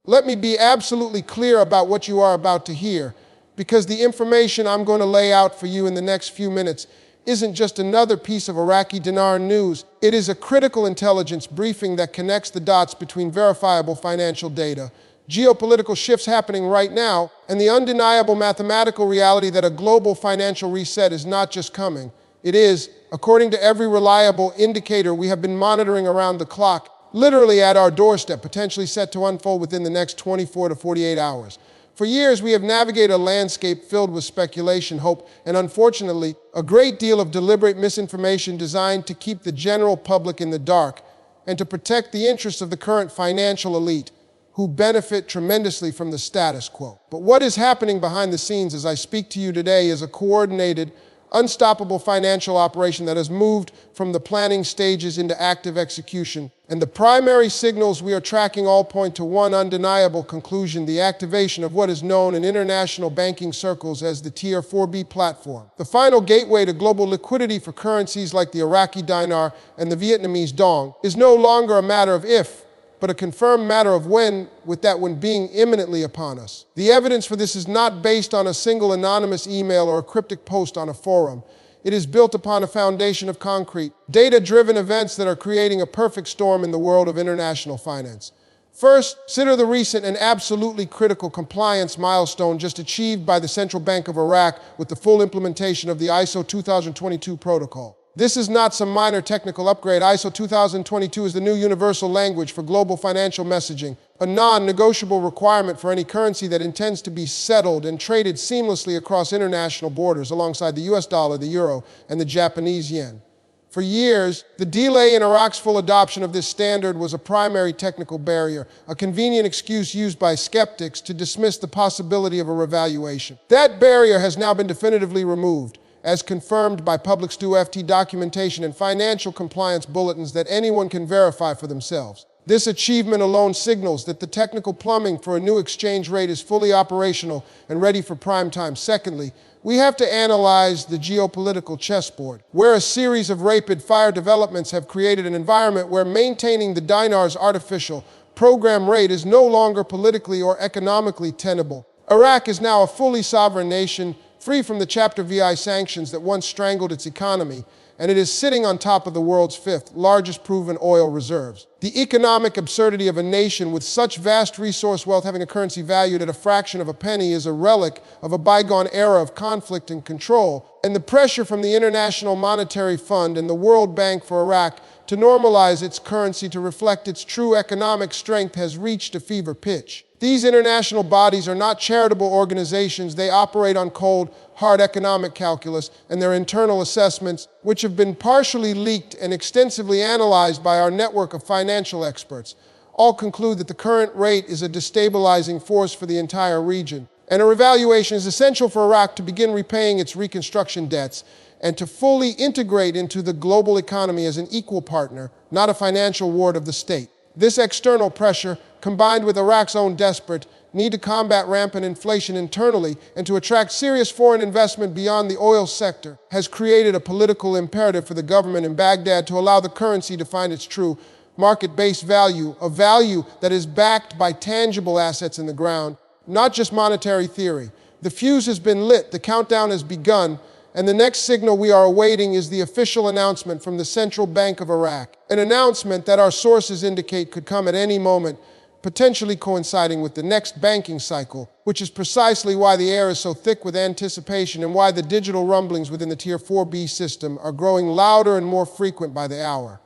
Let me be absolutely clear about what you are about to hear, because the information I'm going to lay out for you in the next few minutes isn't just another piece of Iraqi Dinar news. It is a critical intelligence briefing that connects the dots between verifiable financial data, geopolitical shifts happening right now, and the undeniable mathematical reality that a global financial reset is not just coming. It is, according to every reliable indicator we have been monitoring around the clock, literally at our doorstep, potentially set to unfold within the next 24 to 48 hours. For years, we have navigated a landscape filled with speculation, hope, and unfortunately, a great deal of deliberate misinformation designed to keep the general public in the dark and to protect the interests of the current financial elite, who benefit tremendously from the status quo. But what is happening behind the scenes as I speak to you today is a coordinated, unstoppable financial operation that has moved from the planning stages into active execution. And the primary signals we are tracking all point to one undeniable conclusion: the activation of what is known in international banking circles as the Tier 4B platform. The final gateway to global liquidity for currencies like the Iraqi Dinar and the Vietnamese dong is no longer a matter of if, but a confirmed matter of when, with that when being imminently upon us. The evidence for this is not based on a single anonymous email or a cryptic post on a forum. It is built upon a foundation of concrete, data-driven events that are creating a perfect storm in the world of international finance. First, consider the recent and absolutely critical compliance milestone just achieved by the Central Bank of Iraq with the full implementation of the ISO 2022 protocol. This is not some minor technical upgrade. ISO 2022 is the new universal language for global financial messaging, a non-negotiable requirement for any currency that intends to be settled and traded seamlessly across international borders alongside the US dollar, the euro, and the Japanese yen. For years, the delay in Iraq's full adoption of this standard was a primary technical barrier, a convenient excuse used by skeptics to dismiss the possibility of a revaluation. That barrier has now been definitively removed, as confirmed by public STU-FT documentation and financial compliance bulletins that anyone can verify for themselves. This achievement alone signals that the technical plumbing for a new exchange rate is fully operational and ready for prime time. Secondly, we have to analyze the geopolitical chessboard, where a series of rapid-fire developments have created an environment where maintaining the dinar's artificial program rate is no longer politically or economically tenable. Iraq is now a fully sovereign nation, free from the Chapter VI sanctions that once strangled its economy, and it is sitting on top of the world's fifth largest proven oil reserves. The economic absurdity of a nation with such vast resource wealth having a currency valued at a fraction of a penny is a relic of a bygone era of conflict and control, and the pressure from the International Monetary Fund and the World Bank for Iraq to normalize its currency to reflect its true economic strength has reached a fever pitch. These international bodies are not charitable organizations. They operate on cold, hard economic calculus, and their internal assessments, which have been partially leaked and extensively analyzed by our network of financial experts, all conclude that the current rate is a destabilizing force for the entire region. And a revaluation is essential for Iraq to begin repaying its reconstruction debts and to fully integrate into the global economy as an equal partner, not a financial ward of the state. This external pressure, combined with Iraq's own desperate need to combat rampant inflation internally and to attract serious foreign investment beyond the oil sector, has created a political imperative for the government in Baghdad to allow the currency to find its true market-based value, a value that is backed by tangible assets in the ground, not just monetary theory. The fuse has been lit, the countdown has begun, and the next signal we are awaiting is the official announcement from the Central Bank of Iraq, an announcement that our sources indicate could come at any moment, potentially coinciding with the next banking cycle, which is precisely why the air is so thick with anticipation and why the digital rumblings within the Tier 4B system are growing louder and more frequent by the hour.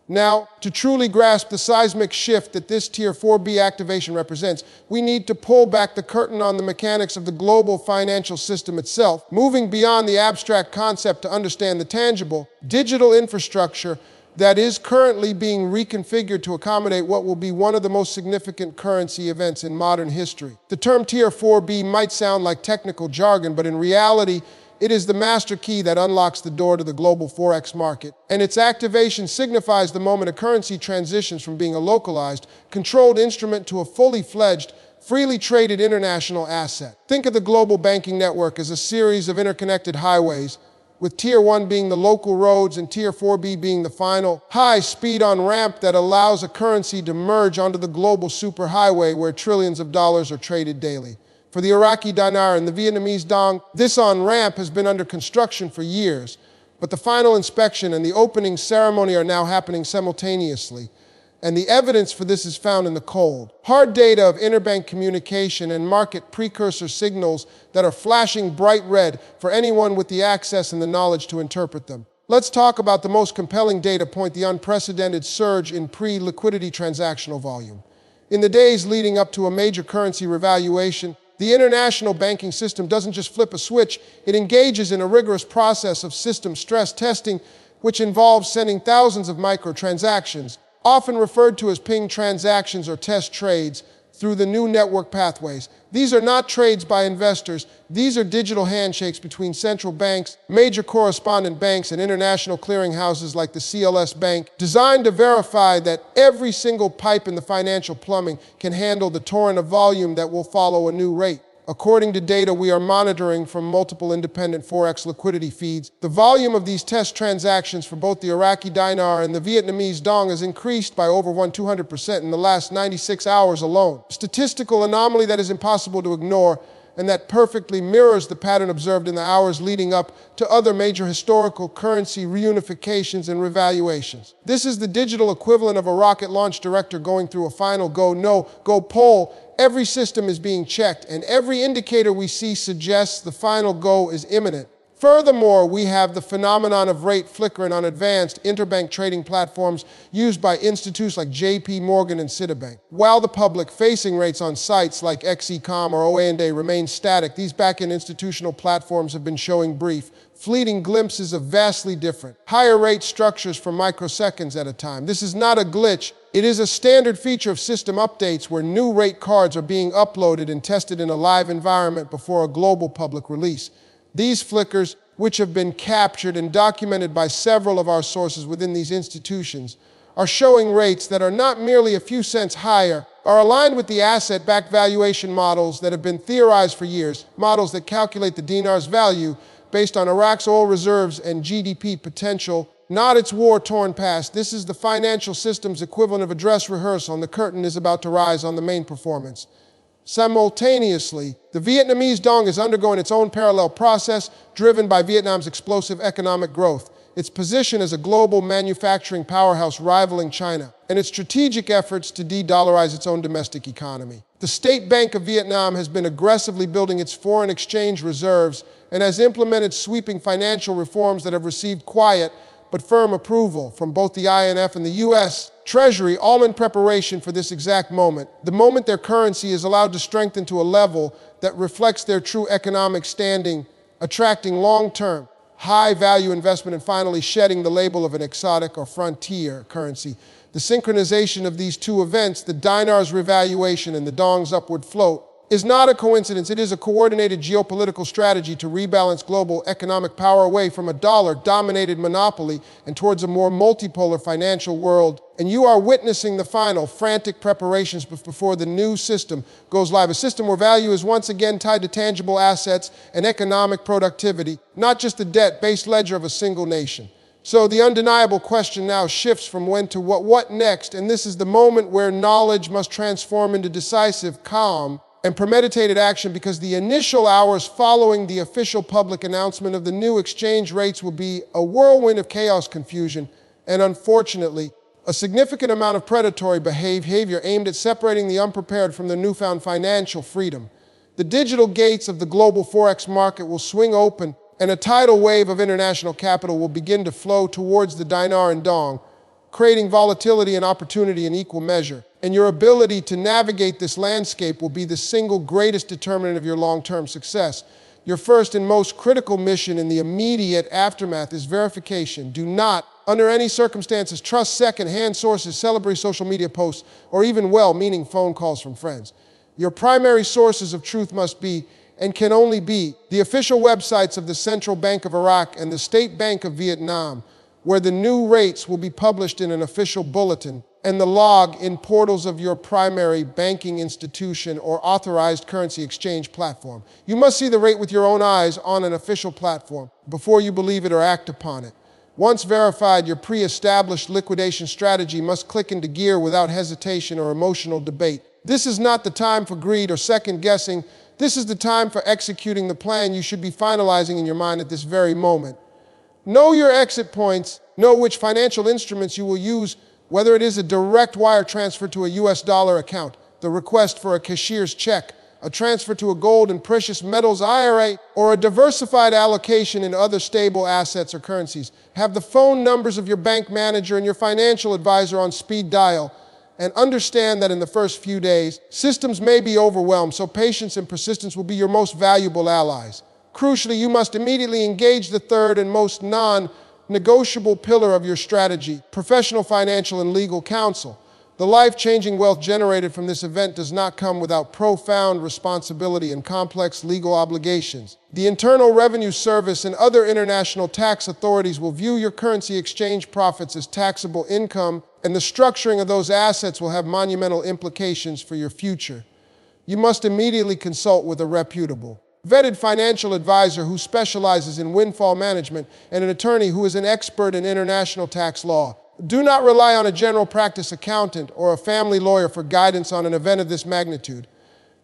Now, to truly grasp the seismic shift that this Tier 4B activation represents, we need to pull back the curtain on the mechanics of the global financial system itself, moving beyond the abstract concept to understand the tangible, digital infrastructure that is currently being reconfigured to accommodate what will be one of the most significant currency events in modern history. The term Tier 4B might sound like technical jargon, but in reality, it is the master key that unlocks the door to the global forex market, and its activation signifies the moment a currency transitions from being a localized, controlled instrument to a fully fledged, freely traded international asset. Think of the global banking network as a series of interconnected highways, with Tier 1 being the local roads and Tier 4B being the final high-speed on-ramp that allows a currency to merge onto the global superhighway where trillions of dollars are traded daily. For the Iraqi Dinar and the Vietnamese dong, this on-ramp has been under construction for years, but the final inspection and the opening ceremony are now happening simultaneously. And the evidence for this is found in the cold, hard data of interbank communication and market precursor signals that are flashing bright red for anyone with the access and the knowledge to interpret them. Let's talk about the most compelling data point, the unprecedented surge in pre-liquidity transactional volume. In the days leading up to a major currency revaluation, the international banking system doesn't just flip a switch, it engages in a rigorous process of system stress testing, which involves sending thousands of microtransactions, often referred to as ping transactions or test trades, through the new network pathways. These are not trades by investors. These are digital handshakes between central banks, major correspondent banks, and international clearinghouses like the CLS Bank, designed to verify that every single pipe in the financial plumbing can handle the torrent of volume that will follow a new rate. According to data we are monitoring from multiple independent Forex liquidity feeds, the volume of these test transactions for both the Iraqi Dinar and the Vietnamese dong has increased by over 200% in the last 96 hours alone. A statistical anomaly that is impossible to ignore, and that perfectly mirrors the pattern observed in the hours leading up to other major historical currency reunifications and revaluations. This is the digital equivalent of a rocket launch director going through a final go, no-go poll. Every system is being checked, and every indicator we see suggests the final go is imminent. Furthermore, we have the phenomenon of rate flickering on advanced interbank trading platforms used by institutes like JP Morgan and Citibank. While the public-facing rates on sites like XECOM or OANDA remain static, these back-end institutional platforms have been showing brief, fleeting glimpses of vastly different, higher rate structures for microseconds at a time. This is not a glitch. It is a standard feature of system updates where new rate cards are being uploaded and tested in a live environment before a global public release. These flickers, which have been captured and documented by several of our sources within these institutions, are showing rates that are not merely a few cents higher, are aligned with the asset-backed valuation models that have been theorized for years, models that calculate the dinar's value based on Iraq's oil reserves and GDP potential, not its war-torn past. This is the financial system's equivalent of a dress rehearsal, and the curtain is about to rise on the main performance. Simultaneously, the Vietnamese dong is undergoing its own parallel process, driven by Vietnam's explosive economic growth, its position as a global manufacturing powerhouse rivaling China, and its strategic efforts to de-dollarize its own domestic economy. The State Bank of Vietnam has been aggressively building its foreign exchange reserves and has implemented sweeping financial reforms that have received quiet but firm approval from both the IMF and the U.S. Treasury, all in preparation for this exact moment, the moment their currency is allowed to strengthen to a level that reflects their true economic standing, attracting long-term, high-value investment, and finally shedding the label of an exotic or frontier currency. The synchronization of these two events, the dinar's revaluation and the dong's upward float, is not a coincidence. It is a coordinated geopolitical strategy to rebalance global economic power away from a dollar-dominated monopoly and towards a more multipolar financial world. And you are witnessing the final frantic preparations before the new system goes live, a system where value is once again tied to tangible assets and economic productivity, not just the debt-based ledger of a single nation. So the undeniable question now shifts from when to what next, and this is the moment where knowledge must transform into decisive, calm, and premeditated action, because the initial hours following the official public announcement of the new exchange rates will be a whirlwind of chaos, confusion, and unfortunately, a significant amount of predatory behavior aimed at separating the unprepared from their newfound financial freedom. The digital gates of the global Forex market will swing open, and a tidal wave of international capital will begin to flow towards the dinar and dong, creating volatility and opportunity in equal measure. And your ability to navigate this landscape will be the single greatest determinant of your long-term success. Your first and most critical mission in the immediate aftermath is verification. Do not, under any circumstances, trust second-hand sources, celebrity social media posts, or even well-meaning phone calls from friends. Your primary sources of truth must be, and can only be, the official websites of the Central Bank of Iraq and the State Bank of Vietnam, where the new rates will be published in an official bulletin, and the log in portals of your primary banking institution or authorized currency exchange platform. You must see the rate with your own eyes on an official platform before you believe it or act upon it. Once verified, your pre-established liquidation strategy must click into gear without hesitation or emotional debate. This is not the time for greed or second guessing. This is the time for executing the plan you should be finalizing in your mind at this very moment. Know your exit points. Know which financial instruments you will use, whether it is a direct wire transfer to a US dollar account, the request for a cashier's check, a transfer to a gold and precious metals IRA, or a diversified allocation in other stable assets or currencies. Have the phone numbers of your bank manager and your financial advisor on speed dial, and understand that in the first few days, systems may be overwhelmed, so patience and persistence will be your most valuable allies. Crucially, you must immediately engage the third and most non-negotiable pillar of your strategy, professional financial and legal counsel. The life-changing wealth generated from this event does not come without profound responsibility and complex legal obligations. The Internal Revenue Service and other international tax authorities will view your currency exchange profits as taxable income, and the structuring of those assets will have monumental implications for your future. You must immediately consult with a reputable, vetted financial advisor who specializes in windfall management and an attorney who is an expert in international tax law. Do not rely on a general practice accountant or a family lawyer for guidance on an event of this magnitude.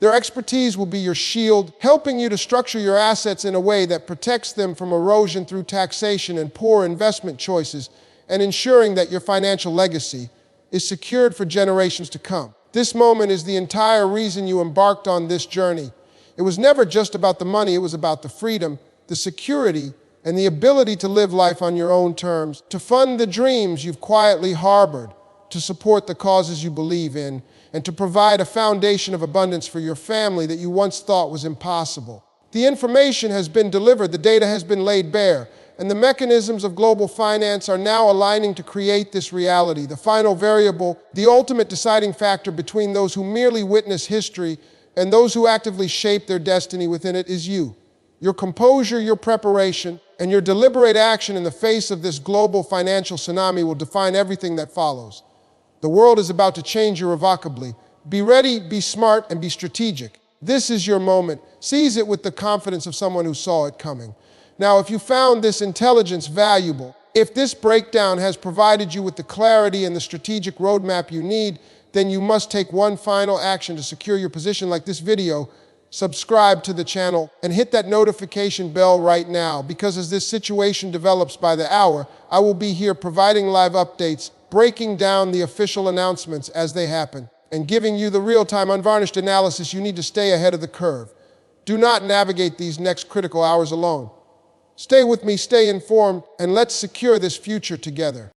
Their expertise will be your shield, helping you to structure your assets in a way that protects them from erosion through taxation and poor investment choices, and ensuring that your financial legacy is secured for generations to come. This moment is the entire reason you embarked on this journey. It was never just about the money, it was about the freedom, the security, and the ability to live life on your own terms, to fund the dreams you've quietly harbored, to support the causes you believe in, and to provide a foundation of abundance for your family that you once thought was impossible. The information has been delivered, the data has been laid bare, and the mechanisms of global finance are now aligning to create this reality. The final variable, the ultimate deciding factor between those who merely witness history and those who actively shape their destiny within it, is you. Your composure, your preparation, and your deliberate action in the face of this global financial tsunami will define everything that follows. The world is about to change irrevocably. Be ready, be smart, and be strategic. This is your moment. Seize it with the confidence of someone who saw it coming. Now, if you found this intelligence valuable, if this breakdown has provided you with the clarity and the strategic roadmap you need, then you must take one final action to secure your position. Like this video, subscribe to the channel and hit that notification bell right now, because as this situation develops by the hour, I will be here providing live updates, breaking down the official announcements as they happen, and giving you the real-time unvarnished analysis you need to stay ahead of the curve. Do not navigate these next critical hours alone. Stay with me, stay informed, and let's secure this future together.